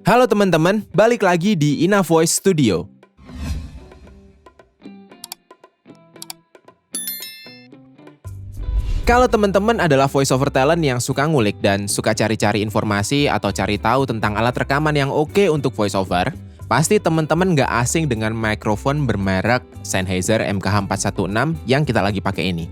Halo teman-teman, balik lagi di Ina Voice Studio. Kalau teman-teman adalah voiceover talent yang suka ngulik dan suka cari-cari informasi atau cari tahu tentang alat rekaman yang oke untuk voiceover, pasti teman-teman nggak asing dengan mikrofon bermerek Sennheiser MKH416 yang kita lagi pakai ini.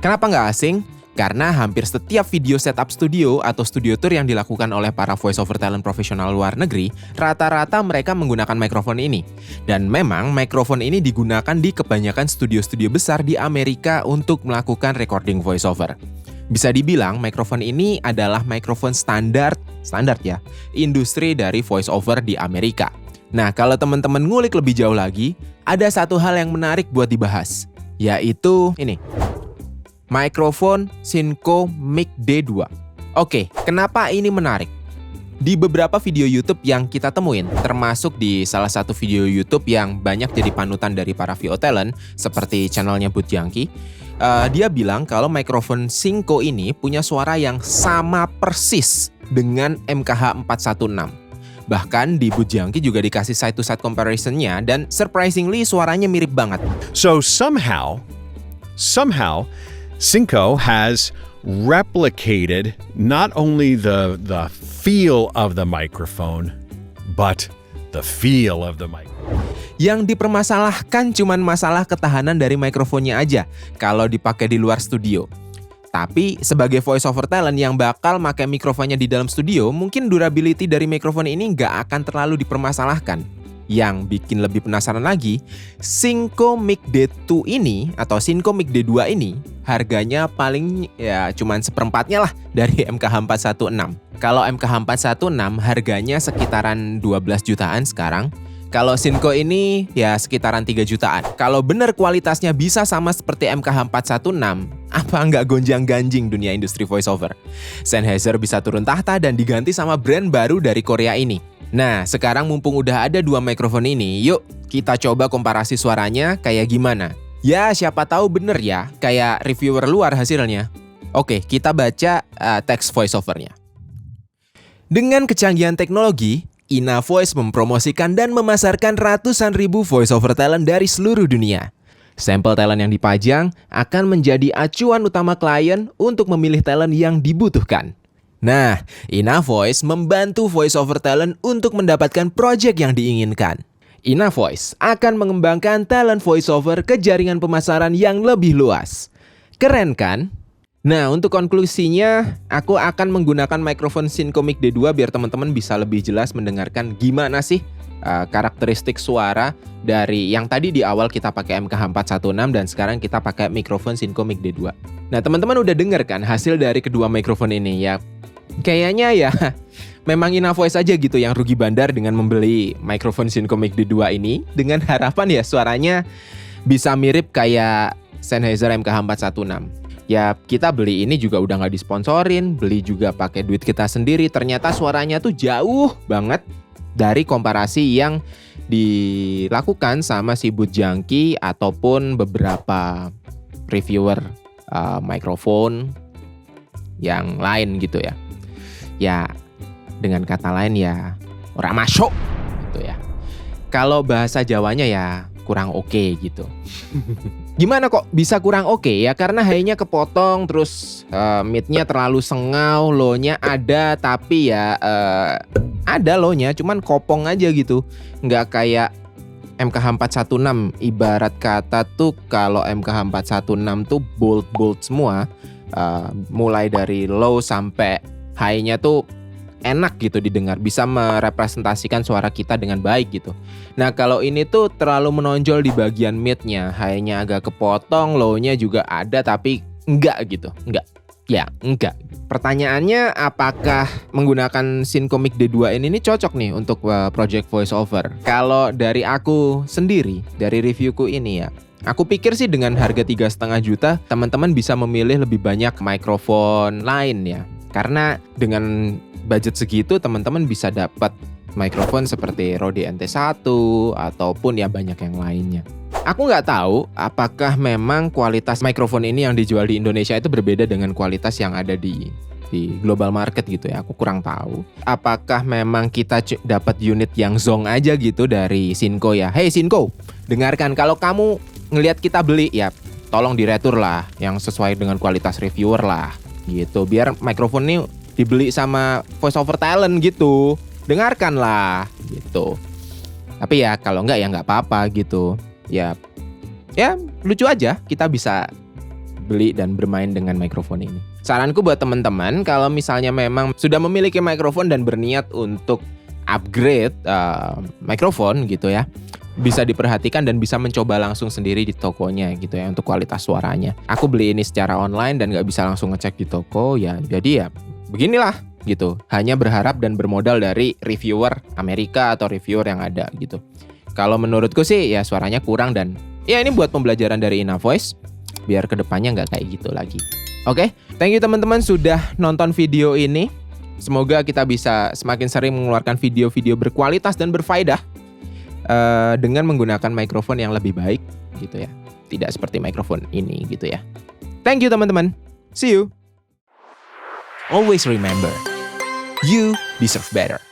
Kenapa nggak asing? Karena hampir setiap video setup studio atau studio tour yang dilakukan oleh para voiceover talent profesional luar negeri, rata-rata mereka menggunakan mikrofon ini. Dan memang mikrofon ini digunakan di kebanyakan studio-studio besar di Amerika untuk melakukan recording voiceover. Bisa dibilang mikrofon ini adalah mikrofon standar ya, industri dari voiceover di Amerika. Nah, kalau teman-teman ngulik lebih jauh lagi, ada satu hal yang menarik buat dibahas, yaitu ini. Mikrofon Synco Mic D2. Oke, kenapa ini menarik? Di beberapa video YouTube yang kita temuin, termasuk di salah satu video YouTube yang banyak jadi panutan dari para VO talent, seperti channelnya Budjangki, dia bilang kalau mikrofon Synco ini punya suara yang sama persis dengan MKH416. Bahkan di Budjangki juga dikasih side-to-side comparison-nya dan surprisingly suaranya mirip banget. So somehow, Synco has replicated not only the feel of the microphone, but the feel of the microphone. Yang dipermasalahkan cuman masalah ketahanan dari mikrofonnya aja kalau dipakai di luar studio. Tapi sebagai voiceover talent yang bakal pakai mikrofonnya di dalam studio, mungkin durability dari mikrofon ini nggak akan terlalu dipermasalahkan. Yang bikin lebih penasaran lagi, Synco Mic D2 ini atau Synco Mic D2 ini harganya paling ya cuman seperempatnya lah dari MKH416. Kalau MKH416 harganya sekitaran 12 jutaan sekarang. Kalau Synco ini ya sekitaran 3 jutaan. Kalau bener kualitasnya bisa sama seperti MKH416, apa nggak gonjang-ganjing dunia industri voiceover? Sennheiser bisa turun tahta dan diganti sama brand baru dari Korea ini. Nah, sekarang mumpung udah ada dua mikrofon ini, yuk kita coba komparasi suaranya kayak gimana. Ya, siapa tahu bener ya, kayak reviewer luar hasilnya. Oke, kita baca teks voiceovernya. Dengan kecanggihan teknologi, Ina Voice mempromosikan dan memasarkan ratusan ribu voiceover talent dari seluruh dunia. Sampel talent yang dipajang akan menjadi acuan utama klien untuk memilih talent yang dibutuhkan. Nah, Ina Voice membantu voiceover talent untuk mendapatkan project yang diinginkan. Ina Voice akan mengembangkan talent voiceover ke jaringan pemasaran yang lebih luas. Keren kan? Nah, untuk konklusinya, aku akan menggunakan mikrofon Synco Mic D2 biar teman-teman bisa lebih jelas mendengarkan gimana sih karakteristik suara dari yang tadi di awal kita pakai MKH416 dan sekarang kita pakai mikrofon Synco Mic D2. Nah, teman-teman udah denger kan hasil dari kedua mikrofon ini ya? Kayaknya ya memang Ina Voice aja gitu yang rugi bandar dengan membeli mikrofon Synco Mic D2 ini dengan harapan ya suaranya bisa mirip kayak Sennheiser MKH416. Ya kita beli ini juga udah gak disponsorin, beli juga pakai duit kita sendiri. Ternyata suaranya tuh jauh banget dari komparasi yang dilakukan sama si Budjangki ataupun beberapa reviewer mikrofon yang lain gitu ya. Ya, dengan kata lain ya ora masuk gitu ya. Kalau bahasa Jawanya ya kurang oke gitu. Gimana kok bisa kurang oke? Ya karena high-nya kepotong, terus mid-nya terlalu sengau, low-nya ada tapi ya ada low-nya cuman kopong aja gitu. Nggak kayak MKH416, ibarat kata tuh kalau MKH416 tuh bold semua, mulai dari low sampai high-nya tuh enak gitu didengar, bisa merepresentasikan suara kita dengan baik gitu. Nah kalau ini tuh terlalu menonjol di bagian mid-nya, high-nya agak kepotong, low-nya juga ada tapi enggak gitu, enggak. Pertanyaannya apakah menggunakan Synco Mic D2 ini cocok nih untuk project voiceover? Kalau dari aku sendiri, dari reviewku ini ya, aku pikir sih dengan harga 3,5 juta, teman-teman bisa memilih lebih banyak mikrofon lain ya. Karena dengan budget segitu teman-teman bisa dapat mikrofon seperti Rode NT1 ataupun ya banyak yang lainnya. Aku nggak tahu apakah memang kualitas mikrofon ini yang dijual di Indonesia itu berbeda dengan kualitas yang ada di di global market gitu ya. Aku kurang tahu. Apakah memang kita dapat unit yang zonk aja gitu dari Shinko ya. Hey Shinko, dengarkan, kalau kamu ngelihat kita beli ya tolong diretur lah yang sesuai dengan kualitas reviewer lah gitu. Biar mikrofon ini dibeli sama voice over talent gitu. Dengarkan lah gitu. Tapi ya kalau enggak ya enggak apa-apa gitu. Ya lucu aja kita bisa beli dan bermain dengan mikrofon ini. Saranku buat teman-teman, kalau misalnya memang sudah memiliki mikrofon dan berniat untuk upgrade mikrofon gitu ya, bisa diperhatikan dan bisa mencoba langsung sendiri di tokonya gitu ya untuk kualitas suaranya. Aku beli ini secara online dan nggak bisa langsung ngecek di toko ya, jadi ya beginilah gitu. Hanya berharap dan bermodal dari reviewer Amerika atau reviewer yang ada gitu. Kalau menurutku sih ya suaranya kurang dan ya ini buat pembelajaran dari InnaVoice biar kedepannya nggak kayak gitu lagi. Oke, thank you teman-teman sudah nonton video ini. Semoga kita bisa semakin sering mengeluarkan video-video berkualitas dan berfaedah dengan menggunakan mikrofon yang lebih baik gitu ya. Tidak seperti mikrofon ini gitu ya. Thank you teman-teman. See you. Always remember, you deserve better.